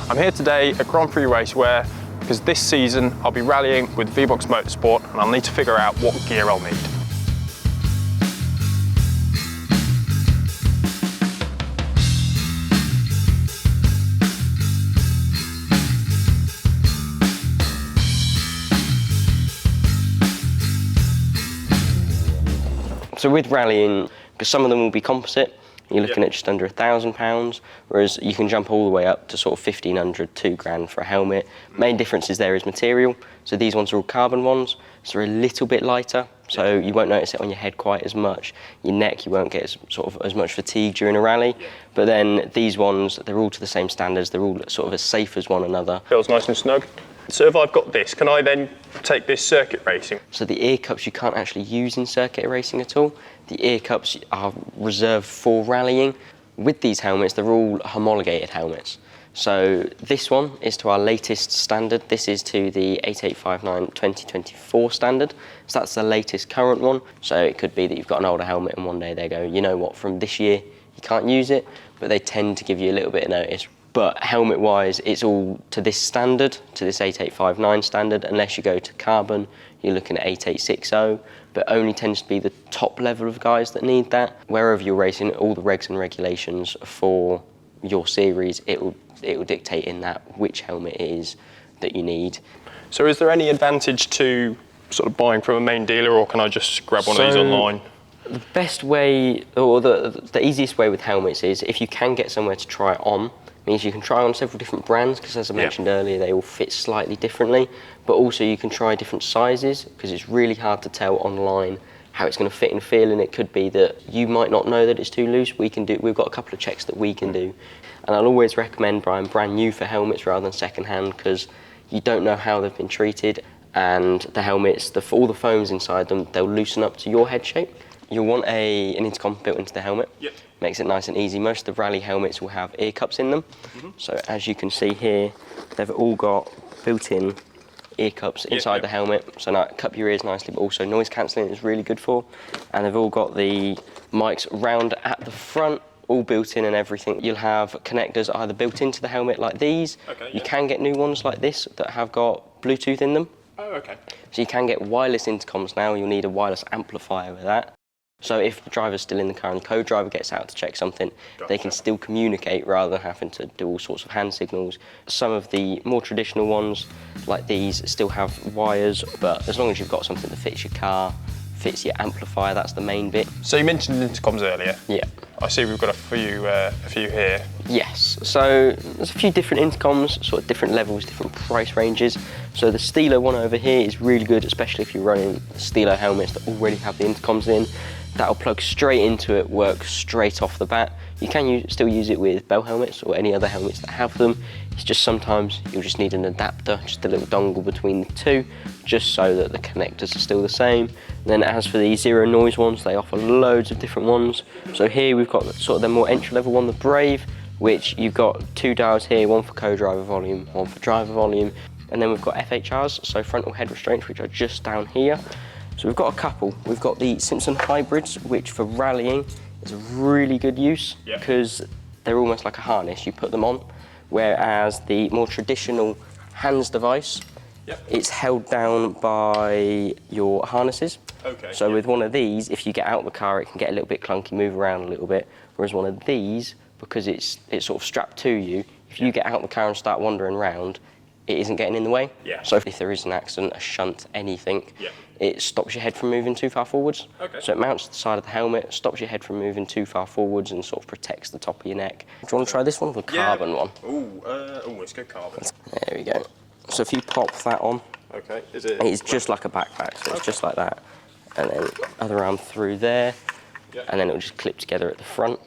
I'm here today at Grand Prix Racewear because this season I'll be rallying with V-Box Motorsport and I'll need to figure out what gear I'll need. So with rallying, because some of them will be composite, you're looking at just under £1,000, whereas you can jump all the way up to sort of 1,500, £2,000 for a helmet. Main differences there is material. So these ones are all carbon ones, so they're a little bit lighter, so you won't notice it on your head quite as much. Your neck, you won't get as much fatigue during a rally. But then these ones, they're all to the same standards. They're all sort of as safe as one another. Feels nice and snug. So if I've got this, can I then take this circuit racing? So the ear cups you can't actually use in circuit racing at all. The ear cups are reserved for rallying. With these helmets, they're all homologated helmets. So this one is to our latest standard. This is to the 8859 2024 standard. So that's the latest current one. So it could be that you've got an older helmet and one day they go, you know what, from this year, you can't use it, but they tend to give you a little bit of notice. But helmet-wise, it's all to this standard, to this 8859 standard. Unless you go to carbon, you're looking at 8860, but only tends to be the top level of guys that need that. Wherever you're racing, all the regs and regulations for your series, it will dictate in that which helmet it is that you need. So is there any advantage to sort of buying from a main dealer, or can I just grab one of these online? The best way, or the easiest way with helmets is if you can get somewhere to try it on, means you can try on several different brands, because as I mentioned earlier, they all fit slightly differently, but also you can try different sizes, because it's really hard to tell online how it's going to fit and feel, and it could be that you might not know that it's too loose. We've got a couple of checks that we can do, and I'll always recommend buying brand new for helmets rather than second hand, because you don't know how they've been treated, and the helmets, all the foams inside them, they'll loosen up to your head shape. You'll want an intercom built into the helmet. Makes it nice and easy. Most of the rally helmets will have ear cups in them. So as you can see here, they've all got built-in ear cups inside the helmet. So now cup your ears nicely, but also noise cancelling is really good for. And they've all got the mics round at the front, all built in and everything. You'll have connectors either built into the helmet like these. You can get new ones like this that have got Bluetooth in them. So you can get wireless intercoms now. You'll need a wireless amplifier with that. So if the driver's still in the car and the co-driver gets out to check something, they can still communicate rather than having to do all sorts of hand signals. Some of the more traditional ones, like these, still have wires, but as long as you've got something that fits your car, fits your amplifier, that's the main bit. So you mentioned intercoms earlier. Yeah. I see we've got a few here. Yes, so there's a few different intercoms, sort of different levels, different price ranges. So the Stilo one over here is really good, especially if you're running Stilo helmets that already have the intercoms in. That'll plug straight into it, work straight off the bat. You can still use it with Bell helmets or any other helmets that have them. It's just sometimes you'll just need an adapter, just a little dongle between the two, just so that the connectors are still the same. And then as for the zero noise ones, they offer loads of different ones. So here we've got sort of the more entry level one, the Brave, which you've got two dials here, one for co-driver volume, one for driver volume. And then we've got FHRs, so frontal head restraints, which are just down here. So we've got a couple. We've got the Simpson Hybrids, which for rallying is a really good use because they're almost like a harness. You put them on, whereas the more traditional hands device, it's held down by your harnesses. So with one of these, if you get out of the car, it can get a little bit clunky, move around a little bit. Whereas one of these, because it's sort of strapped to you, if you get out of the car and start wandering around, it isn't getting in the way. So if there is an accident, a shunt, anything, it stops your head from moving too far forwards. So it mounts to the side of the helmet, stops your head from moving too far forwards and sort of protects the top of your neck. Do you want to try this one, the carbon one? Let's go carbon. There we go. So if you pop that on, it's just like a backpack, so it's just like that. And then other arm through there, and then it'll just clip together at the front.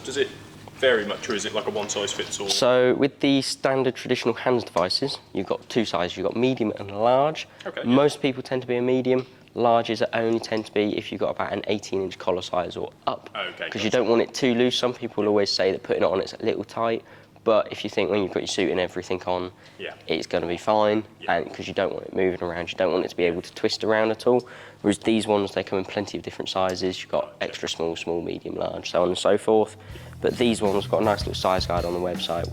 Does it vary much, or is it like a one-size-fits-all? So with the standard traditional hands devices, you've got two sizes. You've got medium and large. Most people tend to be a medium. Larges only tend to be if you've got about an 18-inch collar size or up, because you don't want it too loose. Some people always say that putting it on it's a little tight, but if you think when you put your suit and everything on, it's going to be fine, and because you don't want it moving around, you don't want it to be able to twist around at all. Whereas these ones, they come in plenty of different sizes. You've got extra small, small, medium, large, so on and so forth. But these ones got a nice little size guide on the website.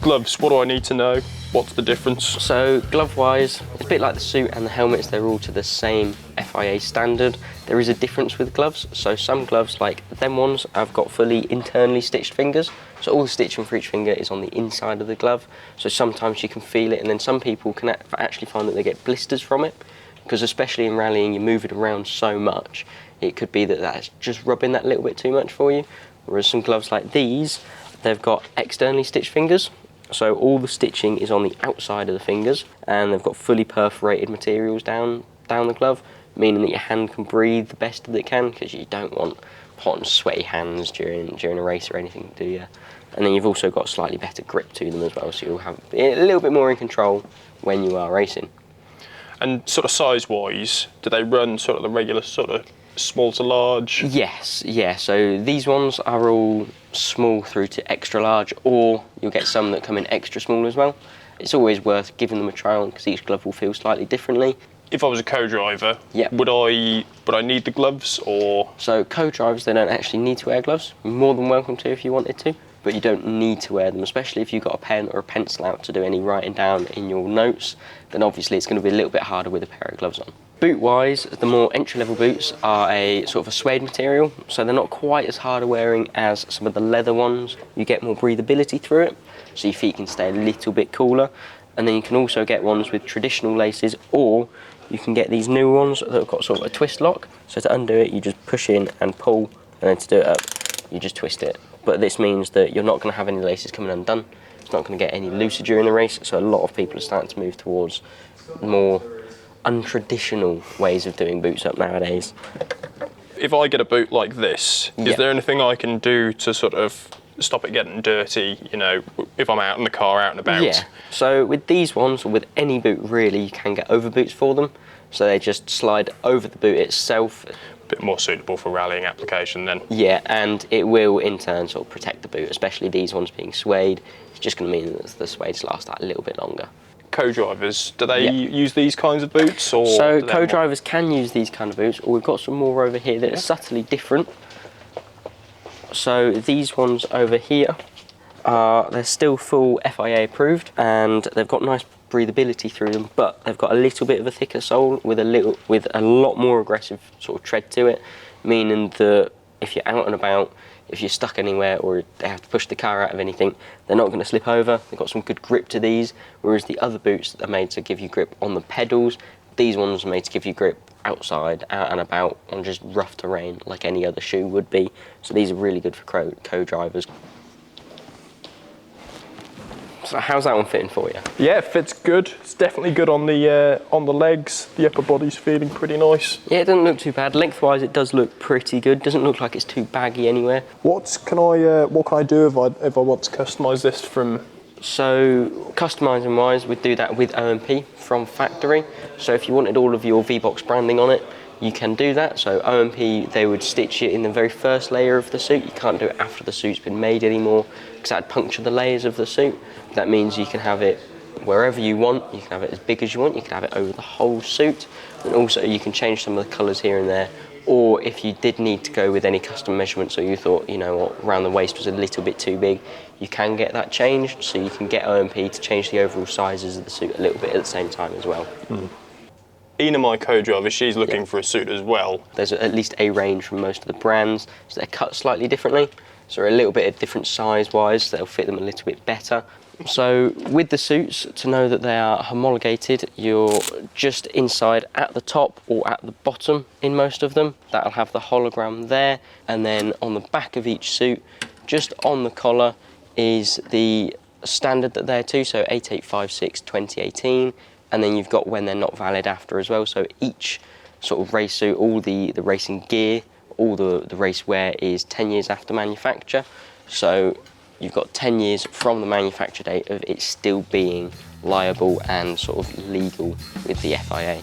gloves, what do I need to know? What's the difference? So glove-wise, it's a bit like the suit and the helmets, they're all to the same FIA standard. There is a difference with gloves. So some gloves, like them ones, have got fully internally stitched fingers. So all the stitching for each finger is on the inside of the glove. So sometimes you can feel it, and then some people can actually find that they get blisters from it, because especially in rallying, you move it around so much, it could be that that's just rubbing that little bit too much for you. Whereas some gloves like these, they've got externally stitched fingers. So all the stitching is on the outside of the fingers, and they've got fully perforated materials down the glove, meaning that your hand can breathe the best that it can, because you don't want hot and sweaty hands during a race or anything, do you? And then you've also got slightly better grip to them as well, so you'll have a little bit more in control when you are racing. And sort of size-wise, do they run sort of the regular sort of small to large? Yes, yeah, so these ones are all small through to extra large, or you'll get some that come in extra small as well. It's always worth giving them a trial, because each glove will feel slightly differently. If I was a co-driver, yeah, would I need the gloves, or? So co-drivers, they don't actually need to wear gloves. You're more than welcome to if you wanted to, but you don't need to wear them, especially if you've got a pen or a pencil out to do any writing down in your notes. Then obviously it's going to be a little bit harder with a pair of gloves on. Boot-wise, the more entry-level boots are a sort of a suede material, so they're not quite as hard wearing as some of the leather ones. You get more breathability through it, so your feet can stay a little bit cooler. And then you can also get ones with traditional laces, or you can get these new ones that have got sort of a twist lock. So to undo it, you just push in and pull, and then to do it up, you just twist it. But this means that you're not going to have any laces coming undone. It's not going to get any looser during the race, so a lot of people are starting to move towards more untraditional ways of doing boots up nowadays. If I get a boot like this, is there anything I can do to sort of stop it getting dirty, you know, if I'm out in the car, out and about? Yeah, so with these ones, or with any boot really, you can get over boots for them. So they just slide over the boot itself. A bit more suitable for rallying application then. Yeah, and it will in turn sort of protect the boot, especially these ones being suede. It's just going to mean that the suedes last that a little bit longer. Co-drivers, do they use these kinds of boots? Or so co-drivers can use these kind of boots, or we've got some more over here that are subtly different. So these ones over here, they're still full FIA approved, and they've got nice breathability through them, but they've got a little bit of a thicker sole with a lot more aggressive sort of tread to it, meaning that if you're out and about, if you're stuck anywhere or they have to push the car out of anything, they're not going to slip over. They've got some good grip to these, whereas the other boots are made to give you grip on the pedals. These ones are made to give you grip outside, out and about, on just rough terrain like any other shoe would be. So these are really good for co-drivers. So how's that one fitting for you? Yeah, it fits good. It's definitely good on the legs. The upper body's feeling pretty nice. Yeah, it doesn't look too bad. Lengthwise, it does look pretty good. Doesn't look like it's too baggy anywhere. What can I do if I want to customise this from? So customising wise, we'd do that with OMP from factory. So if you wanted all of your V-Box branding on it, you can do that. So OMP, they would stitch it in the very first layer of the suit. You can't do it after the suit's been made anymore, because that'd puncture the layers of the suit. That means you can have it wherever you want. You can have it as big as you want. You can have it over the whole suit. And also you can change some of the colours here and there. Or if you did need to go with any custom measurements, or you thought, you know what, around the waist was a little bit too big, you can get that changed. So you can get OMP to change the overall sizes of the suit a little bit at the same time as well. Ina, my co-driver, she's looking for a suit as well. There's at least a range from most of the brands, so they're cut slightly differently. So they're a little bit different size-wise, so they'll fit them a little bit better. So with the suits, to know that they are homologated, you're just inside at the top or at the bottom in most of them. That'll have the hologram there, and then on the back of each suit, just on the collar, is the standard that they're to, so 8856 2018, and then you've got when they're not valid after as well. So each sort of race suit, all the racing gear, all the race wear is 10 years after manufacture. So you've got 10 years from the manufacture date of it still being liable and sort of legal with the FIA.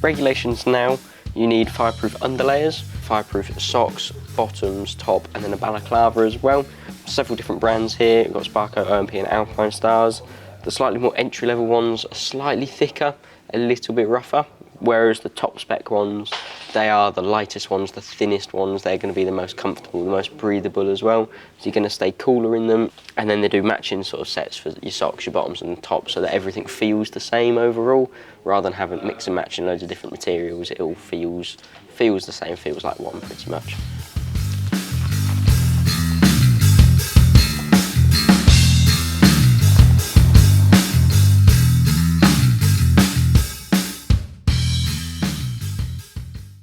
Regulations now, you need fireproof underlayers, fireproof socks, bottoms, top, and then a balaclava as well. Several different brands here. We've got Sparco, OMP and Alpine Stars. The slightly more entry-level ones are slightly thicker, a little bit rougher, Whereas the top spec ones, they are the lightest ones, the thinnest ones. They're going to be the most comfortable, the most breathable as well. So you're going to stay cooler in them. And then they do matching sort of sets for your socks, your bottoms and tops, so that everything feels the same overall, rather than having mix and matching loads of different materials. It all feels the same, feels like one pretty much.